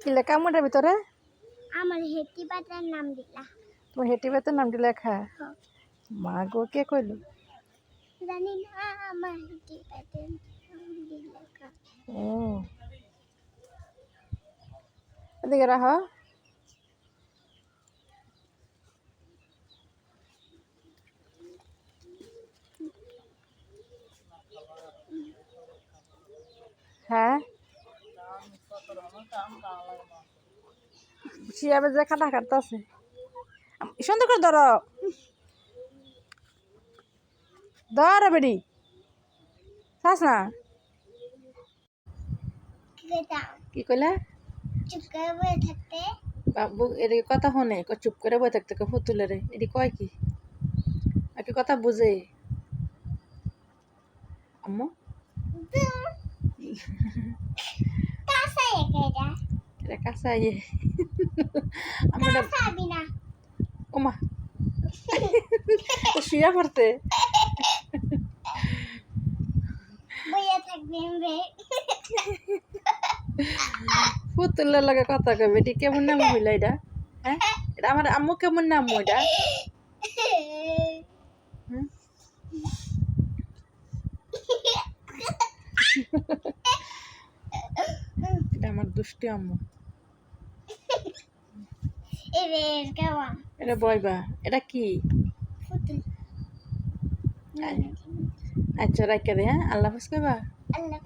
কি লেখা মোটার ভিতরে? আমার হেটি পাতার নাম দিলা। তোমার হেঁটে বেতের নামটি লেখা? মা গো, কে কইল? জানি না, আমার হেটি পাতার নাম দিলা। ও এদিকে রাখো। হ্যাঁ, শিয়াবে যে খাটা কাটতেছে। সুন্দর করে ধরো, ধরো বেডি চাস না। কি কইলা? চুপ করে বসে থাকতে। বাবু এদিকে কথা শোনে, চুপ করে বই থাকতে ফুতুলে রে, এটি কয় কি? আর কি কথা বুঝে আম্মু? এটা কাঁচা ইয়ে আমরা ওমা শুয়া পড়তে ফুতুলের লগে কথা কবে, এটি কেমন নাম হইলা এটা? হ্যাঁ, এটা আমার আম্মু কেমন নাম এটা? এটা আমার দুষ্টি আম্মু। এটা বয়বা, এটা কি? আচ্ছা রাখা দে। হ্যাঁ, আল্লাহ হাফেজ কইবা। আল্লাহ